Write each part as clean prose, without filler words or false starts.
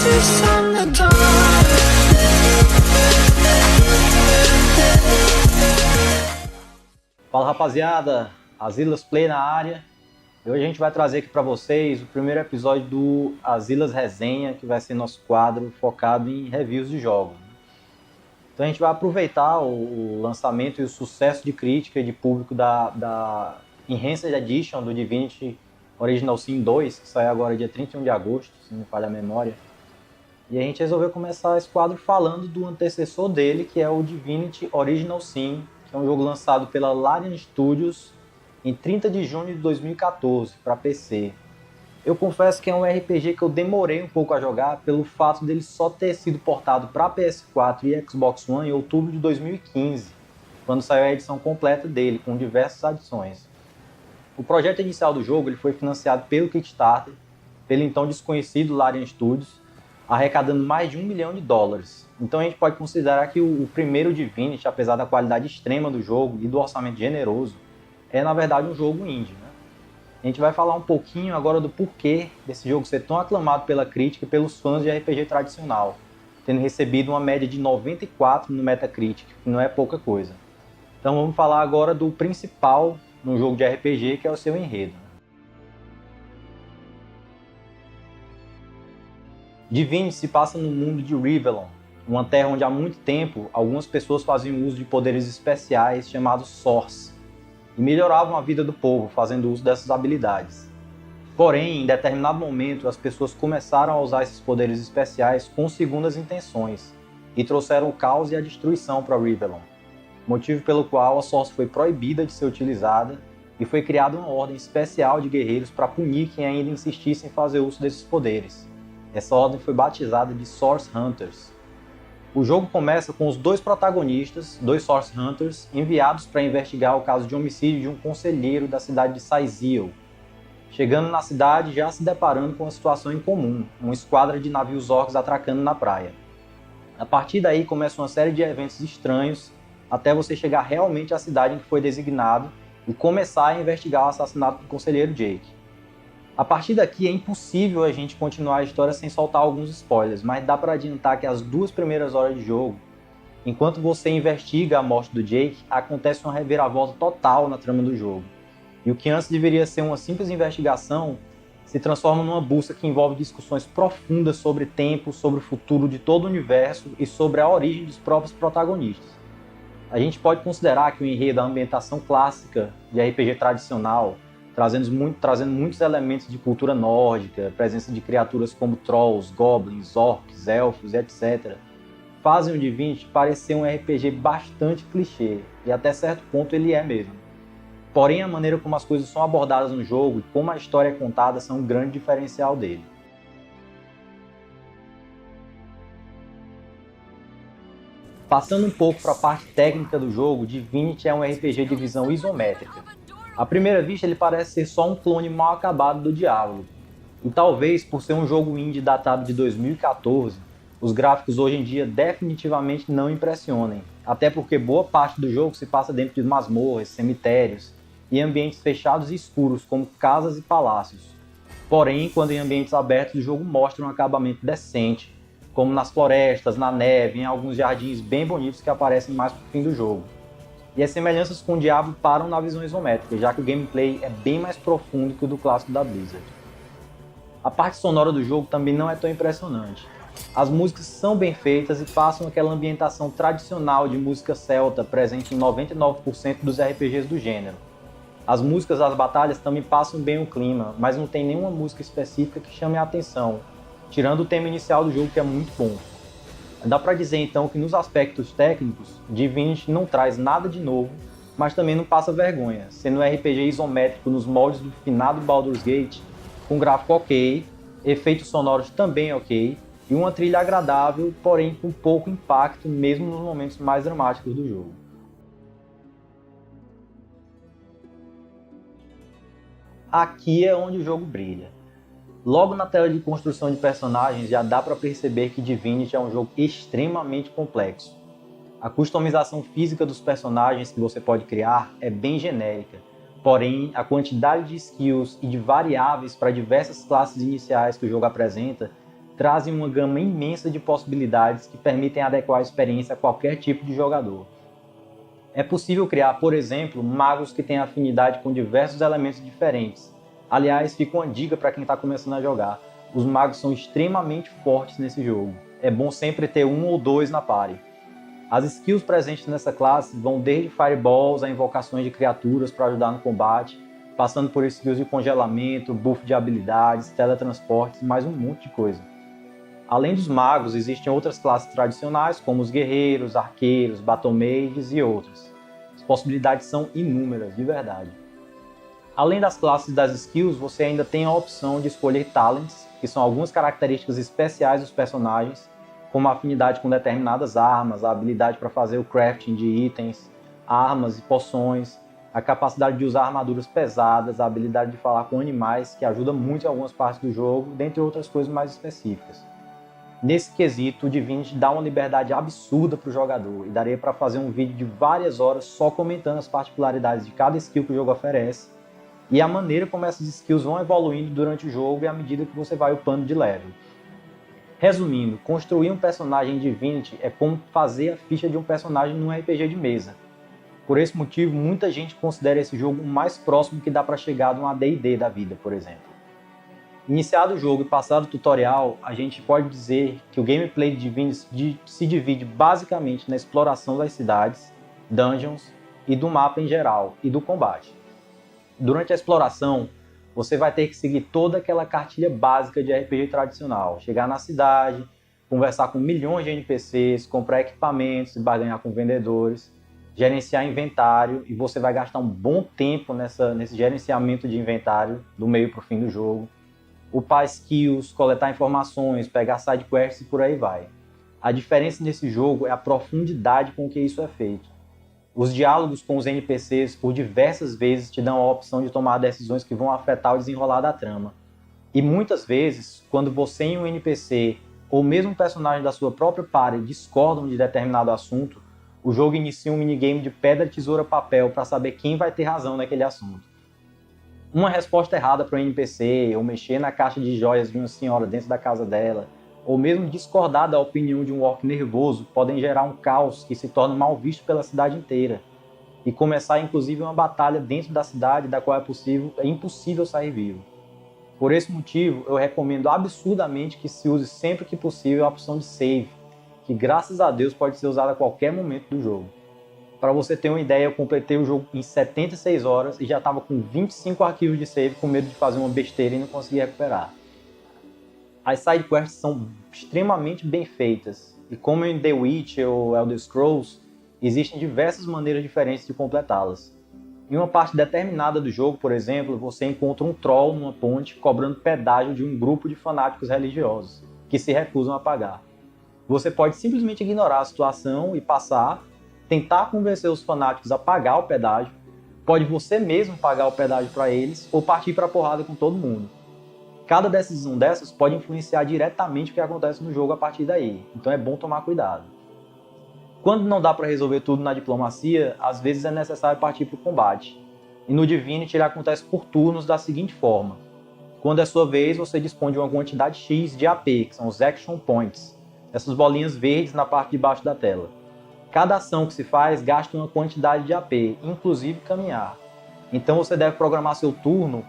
voices on the door. Fala rapaziada, Azilas Play na área. E hoje a gente vai trazer aqui para vocês o primeiro episódio do Azilas Resenha, que vai ser nosso quadro focado em reviews de jogos. Então a gente vai aproveitar o lançamento e o sucesso de crítica e de público da Enhanced Edition do Divinity Original Sin 2, que sai agora dia 31 de agosto, se não me falha a memória. E a gente resolveu começar esse quadro falando do antecessor dele, que é o Divinity Original Sin, que é um jogo lançado pela Larian Studios em 30 de junho de 2014 para PC. Eu confesso que é um RPG que eu demorei um pouco a jogar pelo fato dele só ter sido portado para PS4 e Xbox One em outubro de 2015, quando saiu a edição completa dele, com diversas adições. O projeto inicial do jogo ele foi financiado pelo Kickstarter, pelo então desconhecido Larian Studios, arrecadando mais de $1 milhão. Então a gente pode considerar que o primeiro Divinity, apesar da qualidade extrema do jogo e do orçamento generoso, é na verdade um jogo indie, né? A gente vai falar um pouquinho agora do porquê desse jogo ser tão aclamado pela crítica e pelos fãs de RPG tradicional, tendo recebido uma média de 94 no Metacritic, que não é pouca coisa. Então vamos falar agora do principal no jogo de RPG, que é o seu enredo. Divinity se passa no mundo de Rivellon, uma terra onde há muito tempo algumas pessoas faziam uso de poderes especiais chamados Source, e melhoravam a vida do povo fazendo uso dessas habilidades. Porém, em determinado momento, as pessoas começaram a usar esses poderes especiais com segundas intenções, e trouxeram o caos e a destruição para Rivellon, motivo pelo qual a Source foi proibida de ser utilizada e foi criada uma ordem especial de guerreiros para punir quem ainda insistisse em fazer uso desses poderes. Essa ordem foi batizada de Source Hunters. O jogo começa com os dois protagonistas, dois Source Hunters, enviados para investigar o caso de homicídio de um conselheiro da cidade de Saizio. Chegando na cidade, já se deparando com uma situação incomum, uma esquadra de navios orcs atracando na praia. A partir daí começa uma série de eventos estranhos, até você chegar realmente à cidade em que foi designado e começar a investigar o assassinato do conselheiro Jake. A partir daqui é impossível a gente continuar a história sem soltar alguns spoilers, mas dá para adiantar que as 2 primeiras horas de jogo, enquanto você investiga a morte do Jake, acontece uma reviravolta total na trama do jogo. E o que antes deveria ser uma simples investigação, se transforma numa busca que envolve discussões profundas sobre tempo, sobre o futuro de todo o universo e sobre a origem dos próprios protagonistas. A gente pode considerar que o enredo é a ambientação clássica de RPG tradicional, trazendo muitos elementos de cultura nórdica, presença de criaturas como trolls, goblins, orcs, elfos e etc., fazem o Divinity parecer um RPG bastante clichê, e até certo ponto ele é mesmo. Porém, a maneira como as coisas são abordadas no jogo e como a história é contada são um grande diferencial dele. Passando um pouco para a parte técnica do jogo, Divinity é um RPG de visão isométrica. À primeira vista ele parece ser só um clone mal acabado do Diablo, e talvez por ser um jogo indie datado de 2014, os gráficos hoje em dia definitivamente não impressionem, até porque boa parte do jogo se passa dentro de masmorras, cemitérios e ambientes fechados e escuros como casas e palácios. Porém, quando em ambientes abertos o jogo mostra um acabamento decente, como nas florestas, na neve, em alguns jardins bem bonitos que aparecem mais pro fim do jogo. E as semelhanças com o Diablo param na visão isométrica, já que o gameplay é bem mais profundo que o do clássico da Blizzard. A parte sonora do jogo também não é tão impressionante. As músicas são bem feitas e passam aquela ambientação tradicional de música celta presente em 99% dos RPGs do gênero. As músicas das batalhas também passam bem o clima, mas não tem nenhuma música específica que chame a atenção, tirando o tema inicial do jogo, que é muito bom. Dá para dizer então que nos aspectos técnicos, Divinity não traz nada de novo, mas também não passa vergonha, sendo um RPG isométrico nos moldes do finado Baldur's Gate, com gráfico ok, efeitos sonoros também ok, e uma trilha agradável, porém com pouco impacto mesmo nos momentos mais dramáticos do jogo. Aqui é onde o jogo brilha. Logo na tela de construção de personagens já dá para perceber que Divinity é um jogo extremamente complexo. A customização física dos personagens que você pode criar é bem genérica, porém a quantidade de skills e de variáveis para diversas classes iniciais que o jogo apresenta trazem uma gama imensa de possibilidades que permitem adequar a experiência a qualquer tipo de jogador. É possível criar, por exemplo, magos que têm afinidade com diversos elementos diferentes. Aliás, fica uma dica para quem está começando a jogar. Os magos são extremamente fortes nesse jogo. É bom sempre ter um ou dois na party. As skills presentes nessa classe vão desde fireballs a invocações de criaturas para ajudar no combate, passando por skills de congelamento, buff de habilidades, teletransportes e mais um monte de coisa. Além dos magos, existem outras classes tradicionais, como os guerreiros, arqueiros, battle mages e outras. As possibilidades são inúmeras, de verdade. Além das classes e das skills, você ainda tem a opção de escolher talents, que são algumas características especiais dos personagens, como a afinidade com determinadas armas, a habilidade para fazer o crafting de itens, armas e poções, a capacidade de usar armaduras pesadas, a habilidade de falar com animais, que ajuda muito em algumas partes do jogo, dentre outras coisas mais específicas. Nesse quesito, o Divinity dá uma liberdade absurda para o jogador, e daria para fazer um vídeo de várias horas só comentando as particularidades de cada skill que o jogo oferece, e a maneira como essas skills vão evoluindo durante o jogo e à medida que você vai upando de level. Resumindo, construir um personagem em Divinity é como fazer a ficha de um personagem num RPG de mesa. Por esse motivo, muita gente considera esse jogo o mais próximo que dá para chegar de um AD&D da vida, por exemplo. Iniciado o jogo e passado o tutorial, a gente pode dizer que o gameplay de Divinity se divide basicamente na exploração das cidades, dungeons e do mapa em geral, e do combate. Durante a exploração, você vai ter que seguir toda aquela cartilha básica de RPG tradicional. Chegar na cidade, conversar com milhões de NPCs, comprar equipamentos e barganhar com vendedores, gerenciar inventário, e você vai gastar um bom tempo nesse gerenciamento de inventário do meio para o fim do jogo. Upar skills, coletar informações, pegar sidequests e por aí vai. A diferença nesse jogo é a profundidade com que isso é feito. Os diálogos com os NPCs por diversas vezes te dão a opção de tomar decisões que vão afetar o desenrolar da trama. E muitas vezes, quando você e um NPC, ou mesmo um personagem da sua própria party, discordam de determinado assunto, o jogo inicia um minigame de pedra, tesoura, papel para saber quem vai ter razão naquele assunto. Uma resposta errada para um NPC, ou mexer na caixa de joias de uma senhora dentro da casa dela, ou mesmo discordar da opinião de um orc nervoso, podem gerar um caos que se torna mal visto pela cidade inteira, e começar inclusive uma batalha dentro da cidade da qual é impossível sair vivo. Por esse motivo, eu recomendo absurdamente que se use sempre que possível a opção de save, que graças a Deus pode ser usada a qualquer momento do jogo. Para você ter uma ideia, eu completei o jogo em 76 horas e já estava com 25 arquivos de save com medo de fazer uma besteira e não conseguir recuperar. As sidequests são extremamente bem feitas, e como em The Witcher ou Elder Scrolls, existem diversas maneiras diferentes de completá-las. Em uma parte determinada do jogo, por exemplo, você encontra um troll numa ponte cobrando pedágio de um grupo de fanáticos religiosos, que se recusam a pagar. Você pode simplesmente ignorar a situação e passar, tentar convencer os fanáticos a pagar o pedágio, pode você mesmo pagar o pedágio para eles ou partir para a porrada com todo mundo. Cada decisão dessas pode influenciar diretamente o que acontece no jogo a partir daí, então é bom tomar cuidado. Quando não dá para resolver tudo na diplomacia, às vezes é necessário partir para o combate. E no Divinity ele acontece por turnos da seguinte forma. Quando é sua vez, você dispõe de uma quantidade X de AP, que são os Action Points, essas bolinhas verdes na parte de baixo da tela. Cada ação que se faz gasta uma quantidade de AP, inclusive caminhar. Então você deve programar seu turno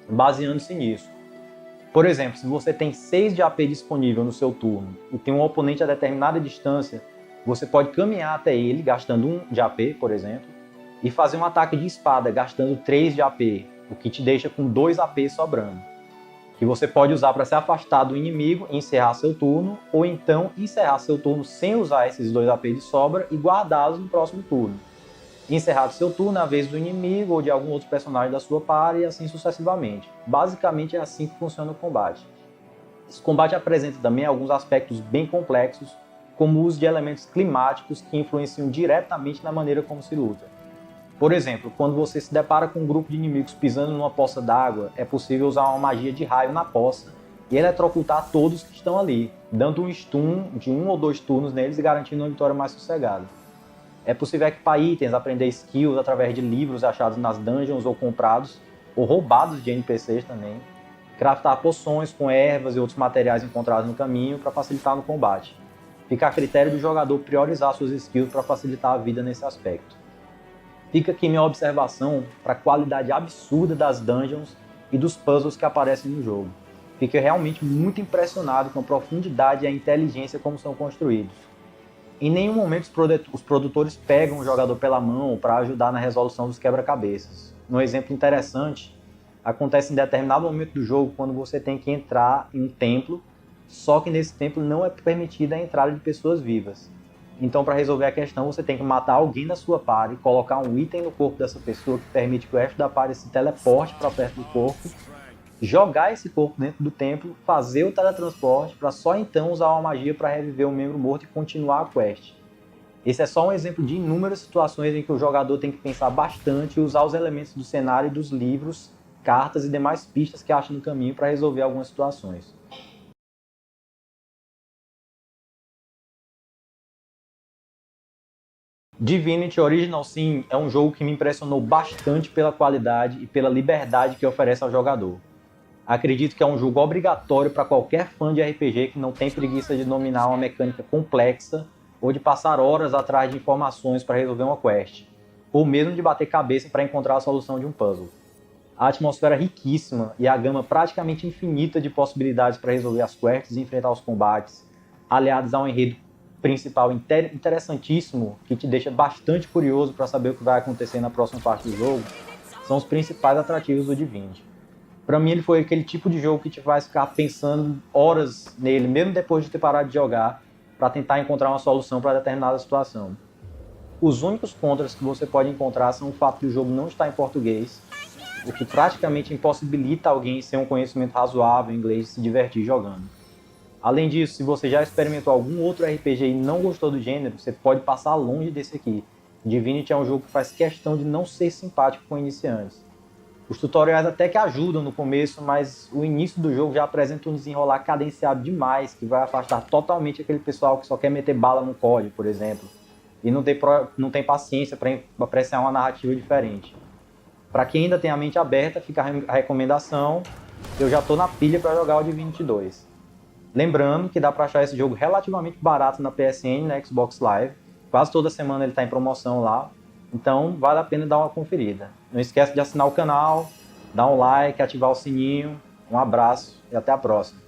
baseando-se nisso. Por exemplo, se você tem 6 de AP disponível no seu turno e tem um oponente a determinada distância, você pode caminhar até ele, gastando 1 de AP, por exemplo, e fazer um ataque de espada, gastando 3 de AP, o que te deixa com 2 AP sobrando, que você pode usar para se afastar do inimigo e encerrar seu turno, ou então encerrar seu turno sem usar esses 2 AP de sobra e guardá-los no próximo turno. Encerrado seu turno, é a vez do inimigo ou de algum outro personagem da sua party e assim sucessivamente. Basicamente é assim que funciona o combate. Esse combate apresenta também alguns aspectos bem complexos, como o uso de elementos climáticos que influenciam diretamente na maneira como se luta. Por exemplo, quando você se depara com um grupo de inimigos pisando numa poça d'água, é possível usar uma magia de raio na poça e eletrocutar todos que estão ali, dando um stun de 1 ou 2 turnos neles e garantindo uma vitória mais sossegada. É possível equipar itens, aprender skills através de livros achados nas dungeons ou comprados, ou roubados de NPCs também. craftar poções com ervas e outros materiais encontrados no caminho para facilitar no combate. Fica a critério do jogador priorizar suas skills para facilitar a vida nesse aspecto. Fica aqui minha observação para a qualidade absurda das dungeons e dos puzzles que aparecem no jogo. Fiquei realmente muito impressionado com a profundidade e a inteligência como são construídos. Em nenhum momento os produtores pegam o jogador pela mão para ajudar na resolução dos quebra-cabeças. Um exemplo interessante acontece em determinado momento do jogo quando você tem que entrar em um templo, só que nesse templo não é permitida a entrada de pessoas vivas. Então, para resolver a questão, você tem que matar alguém da sua party, colocar um item no corpo dessa pessoa que permite que o resto da party se teleporte para perto do corpo, jogar esse corpo dentro do templo, fazer o teletransporte para só então usar uma magia para reviver o membro morto e continuar a quest. Esse é só um exemplo de inúmeras situações em que o jogador tem que pensar bastante e usar os elementos do cenário e dos livros, cartas e demais pistas que acha no caminho para resolver algumas situações. Divinity Original Sin é um jogo que me impressionou bastante pela qualidade e pela liberdade que oferece ao jogador. Acredito que é um jogo obrigatório para qualquer fã de RPG que não tem preguiça de dominar uma mecânica complexa ou de passar horas atrás de informações para resolver uma quest, ou mesmo de bater cabeça para encontrar a solução de um puzzle. A atmosfera é riquíssima e a gama praticamente infinita de possibilidades para resolver as quests e enfrentar os combates, aliados a um enredo principal interessantíssimo que te deixa bastante curioso para saber o que vai acontecer na próxima parte do jogo, são os principais atrativos do Divinity. Para mim ele foi aquele tipo de jogo que te faz ficar pensando horas nele, mesmo depois de ter parado de jogar, para tentar encontrar uma solução para determinada situação. Os únicos contras que você pode encontrar são o fato de o jogo não estar em português, o que praticamente impossibilita alguém sem um conhecimento razoável em inglês se divertir jogando. Além disso, se você já experimentou algum outro RPG e não gostou do gênero, você pode passar longe desse aqui. Divinity é um jogo que faz questão de não ser simpático com iniciantes. Os tutoriais até que ajudam no começo, mas o início do jogo já apresenta um desenrolar cadenciado demais, que vai afastar totalmente aquele pessoal que só quer meter bala no código, por exemplo, e não tem paciência para apreciar uma narrativa diferente. Para quem ainda tem a mente aberta, fica a recomendação, eu já estou na pilha para jogar o Divinity 2. Lembrando que dá para achar esse jogo relativamente barato na PSN e na Xbox Live, quase toda semana ele está em promoção lá, então vale a pena dar uma conferida. Não esquece de assinar o canal, dar um like, ativar o sininho. Um abraço e até a próxima.